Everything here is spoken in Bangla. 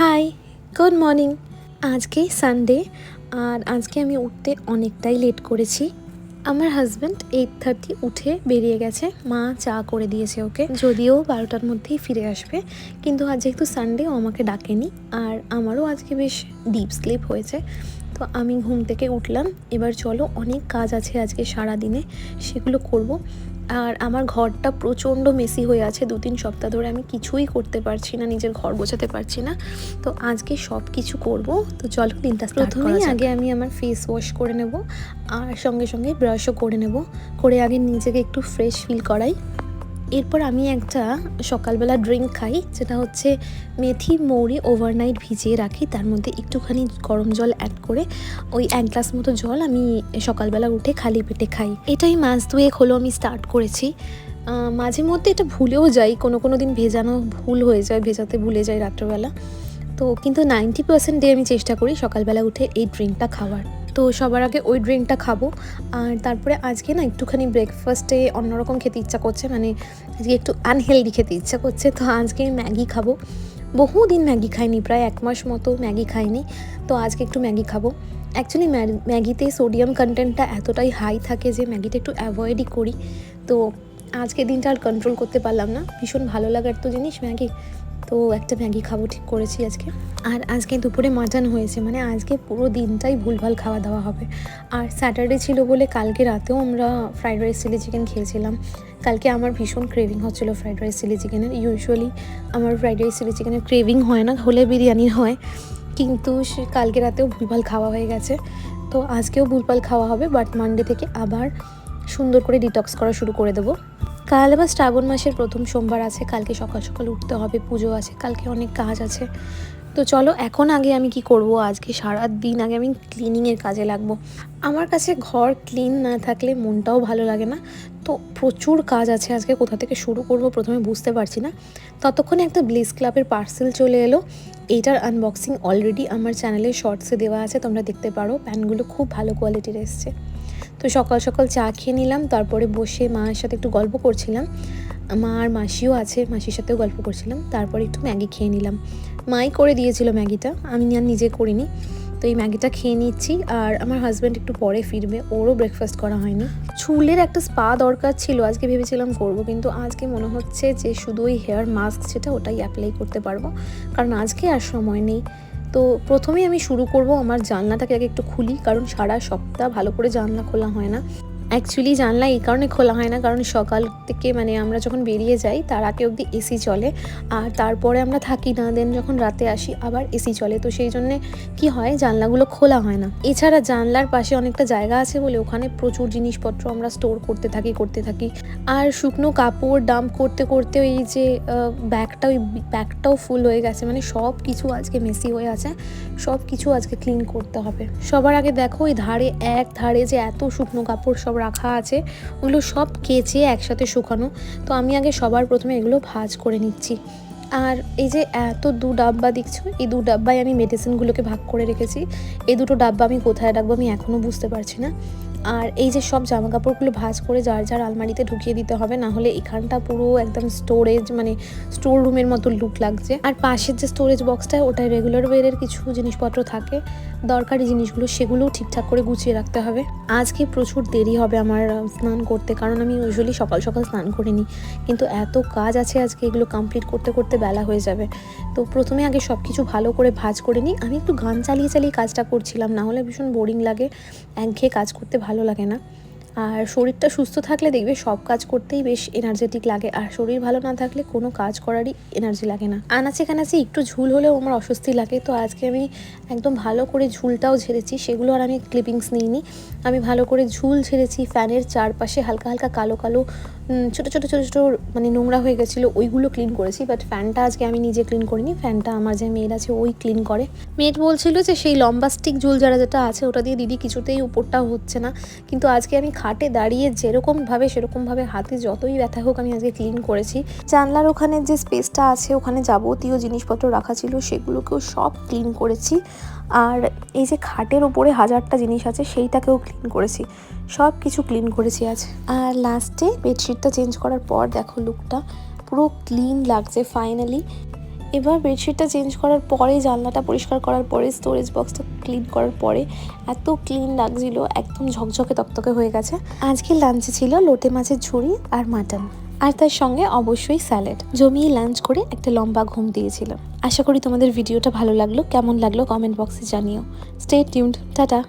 High, good morning. আজকে সানডে আর আজকে আমি উঠতে অনেকটাই লেট করেছি। আমার হাজব্যান্ড 8:30 উঠে বেরিয়ে গেছে, মা চা করে দিয়েছে ওকে, যদিও 12টার মধ্যেই ফিরে আসবে, কিন্তু আজ যেহেতু সানডে ও আমাকে ডাকেনি। আর আমারও আজকে বেশ ডিপ স্লিপ হয়েছে, তো আমি ঘুম থেকে উঠলাম। এবার চলো, অনেক কাজ আছে আজকে সারা দিনে, সেগুলো করব। আর আমার ঘরটা প্রচণ্ড মেসি হয়ে আছে, 2-3 সপ্তাহ ধরে আমি কিছুই করতে পারছি না, নিজের ঘর গোছাতে পারছি না। তো আজকে সব কিছু করব। তো চলো দিনটা প্রথমেই আগে আমি আমার ফেস ওয়াশ করে নেব, আর সঙ্গে সঙ্গে ব্রাশও করে নেব, করে আগে নিজেকে একটু ফ্রেশ ফিল করাই। এরপর আমি একটা সকালবেলা ড্রিঙ্ক খাই, যেটা হচ্ছে মেথি মৌরি ওভারনাইট ভিজিয়ে রাখি, তার মধ্যে একটুখানি গরম জল অ্যাড করে ওই 1 গ্লাস মতো জল আমি সকালবেলা উঠে খালি পেটে খাই। এটাই মাস 2 হলো আমি স্টার্ট করেছি। মাঝে মধ্যে এটা ভুলেও যাই, কোনো দিন ভেজানো ভুল হয়ে যায়, ভেজাতে ভুলে যাই রাত্রেবেলা। তো কিন্তু 90% ডে আমি চেষ্টা করি সকালবেলা উঠে এই ড্রিঙ্কটা খাওয়ার। তো সবার আগে ওই ড্রিঙ্কটা খাবো, আর তারপরে আজকে না একটুখানি ব্রেকফাস্টে অন্যরকম খেতে ইচ্ছা করছে, মানে আজকে একটু আনহেলদি খেতে ইচ্ছা করছে। তো আজকে ম্যাগি খাবো। বহুদিন ম্যাগি খাইনি, প্রায় 1 মাস মতো ম্যাগি খাইনি, তো আজকে একটু ম্যাগি খাবো। অ্যাকচুয়ালি ম্যাগিতে সোডিয়াম কন্টেন্টটা এতটাই হাই থাকে যে ম্যাগিটা একটু অ্যাভয়েডই করি। তো আজকে দিনটা আর কন্ট্রোল করতে পারলাম না, ভীষণ ভালো লাগার তো জিনিস ম্যাগি, তো একটা ম্যাগি খাবো ঠিক করেছি আজকে। আর আজকে দুপুরে মাটন হয়েছে, মানে আজকে পুরো দিনটাই ভুলভাল খাওয়া দাওয়া হবে। আর স্যাটারডে ছিল বলে কালকে রাতেও আমরা ফ্রাইড রাইস চিলি চিকেন খেয়েছিলাম। কালকে আমার ভীষণ ক্রেভিং হচ্ছিলো ফ্রাইড রাইস চিলি চিকেনের। ইউজুয়ালি আমার ফ্রাইড রাইস চিলি চিকেনের ক্রেভিং হয় না, হলে বিরিয়ানির হয়, কিন্তু সে কালকে রাতেও ভুলভাল খাওয়া হয়ে গেছে। তো আজকেও ভুলভাল খাওয়া হবে, বাট মানডে থেকে আবার সুন্দর করে ডিটক্স করা শুরু করে দেবো। কাল আবার শ্রাবণ মাসের প্রথম সোমবার আছে, কালকে সকাল সকাল উঠতে হবে, পুজো আছে, কালকে অনেক কাজ আছে। তো চলো এখন আগে আমি কি করব, আজকে সারা দিন আগে আমি ক্লিনিংয়ের কাজে লাগবো। আমার কাছে ঘর ক্লিন না থাকলে মনটাও ভালো লাগে না, তো প্রচুর কাজ আছে আজকে, কোথা থেকে শুরু করব প্রথমে বুঝতে পারছি না। ততক্ষণে একটা ব্লিস ক্লাবের পার্সেল চলে এলো। এইটার আনবক্সিং অলরেডি আমার চ্যানেলে শর্টসে দেওয়া আছে, তোমরা দেখতে পারো। প্যান্টগুলো খুব ভালো কোয়ালিটির এসছে। তো সকাল সকাল চা খেয়ে নিলাম, তারপরে বসে মায়ের সাথে একটু গল্প করছিলাম। মা আর মাসিও আছে, মাসির সাথেও গল্প করছিলাম। তারপরে একটু ম্যাগি খেয়ে নিলাম, মাই করে দিয়েছিল ম্যাগিটা, আমি আর নিজে করিনি। তো এই ম্যাগিটা খেয়ে নিচ্ছি। আর আমার হাজব্যান্ড একটু পরে ফিরবে, ওরও ব্রেকফাস্ট করা হয়নি। চুলের একটা স্পা দরকার ছিল, আজকে ভেবেছিলাম করব, কিন্তু আজকে মনে হচ্ছে যে শুধু ওই হেয়ার মাস্ক যেটা ওটাই অ্যাপ্লাই করতে পারবো, কারণ আজকে আর সময় নেই। তো প্রথমেই আমি শুরু করব আমার জানলাটাকে আগে একটু খুলি, কারণ সারা সপ্তাহ ভালো করে জানলা খোলা হয় না। অ্যাকচুয়ালি জানলা এই কারণে খোলা হয় না, কারণ সকাল থেকে মানে আমরা যখন বেরিয়ে যাই তার আগে অবধি এসি চলে, আর তারপরে আমরা থাকি না, দেন যখন রাতে আসি আবার এসি চলে, তো সেই জন্যে কি হয়, জানলাগুলো খোলা হয় না। এছাড়া জানলার পাশে অনেকটা জায়গা আছে বলে ওখানে প্রচুর জিনিসপত্র আমরা স্টোর করতে থাকি। আর শুকনো কাপড় ডাম্প করতে করতে ওই যে ব্যাগটাও ফুল হয়ে গেছে, মানে সব কিছু আজকে মেসি হয়ে আছে, সব কিছু আজকে ক্লিন করতে হবে। সবার আগে দেখো ওই এক ধারে যে এত শুকনো কাপড় সব রাখা আছে, ওগুলো সব কেচে একসাথে শুকানো। তো আমি আগে সবার প্রথমে এগুলো ভাঁজ করে নিচ্ছি। আর এই যে এত 2 ডাব্বা দেখছো, এই 2 ডাব্বায় আমি মেডিসিনগুলোকে ভাগ করে রেখেছি। এই 2টো ডাব্বা আমি কোথায় রাখবো আমি এখনও বুঝতে পারছি না। আর এই যে সব জামা কাপড়গুলো ভাঁজ করে যার যার আলমারিতে ঢুকিয়ে দিতে হবে, না হলে এখানটা পুরো একদম স্টোরেজ, মানে স্টোর রুমের মতো লুক লাগছে। আর পাশের যে স্টোরেজ বক্সটা, ওটায় রেগুলার ওয়ারের কিছু জিনিসপত্র থাকে, দরকারি জিনিসগুলো, সেগুলোও ঠিকঠাক করে গুছিয়ে রাখতে হবে। আজকে প্রচুর দেরি হবে আমার স্নান করতে, কারণ আমি ইউজুয়ালি সকাল সকাল স্নান করে নিই, কিন্তু এত কাজ আছে আজকে, এগুলো কমপ্লিট করতে করতে বেলা হয়ে যাবে। তো প্রথমে আগে সব কিছু ভালো করে ভাঁজ করে নিই। আমি একটু গান চালিয়ে কাজটা করছিলাম, না হলে ভীষণ বোরিং লাগে, একঘেয়ে কাজ করতে ভালো লাগে না। আর শরীরটা সুস্থ থাকলে দেখবে সব কাজ করতেই বেশ এনার্জেটিক লাগে, আর শরীর ভালো না থাকলে কোনো কাজ করারই এনার্জি লাগে না। আনাচে কানাচে একটু ঝুল হলেও আমার অস্বস্তি লাগে, তো আজকে আমি একদম ভালো করে ঝুলটাও ঝেড়েছি, সেগুলো আর আমি ক্লিপিংস নিইনি। আমি ভালো করে ঝুল ঝেড়েছি, ফ্যানের চারপাশে হালকা হালকা কালো কালো ছোটো মানে নোংরা হয়ে গেছিলো, ওইগুলো ক্লিন করেছি। বাট ফ্যানটা আজকে আমি নিজে ক্লিন করিনি, ফ্যানটা আমার যে মেয়ের আছে ওই ক্লিন করে। মেয়ের বলছিল যে সেই লম্বা স্টিক ঝুল যেটা আছে ওটা দিয়ে দিদি কিছুতেই উপরটা হচ্ছে না, কিন্তু আজকে আমি খাটে দাঁড়িয়ে সেরকমভাবে হাতে যতই ব্যথা হোক আমি আজকে ক্লিন করেছি। জানলার ওখানে যে স্পেসটা আছে, ওখানে যাবতীয় জিনিসপত্র রাখা ছিল সেগুলোকেও সব ক্লিন করেছি। আর এই যে খাটের ওপরে 1000টা জিনিস আছে সেইটাকেও ক্লিন করেছি, সব কিছু ক্লিন করেছি আজ। আর লাস্টে বেডশিটটা চেঞ্জ করার পর দেখো লুকটা পুরো ক্লিন লাগছে ফাইনালি। এবার বেডশিটটা চেঞ্জ করার পরে, জানলাটা পরিষ্কার করার পরে, স্টোরেজ বক্সটা ক্লিন করার পরে এত ক্লিন লাগছিল, একদম ঝকঝকে তকতকে হয়ে গেছে। আজকে লাঞ্চে ছিল লোটে মাছের ঝুড়ি আর মাটন, আর তার সঙ্গে অবশ্যই স্যালাড। জমিয়ে লাঞ্চ করে একটা লম্বা ঘুম দিয়েছিলাম। আশা করি তোমাদের ভিডিওটা ভালো লাগলো। কেমন লাগলো কমেন্ট বক্সে জানিও। Stay tuned, tata.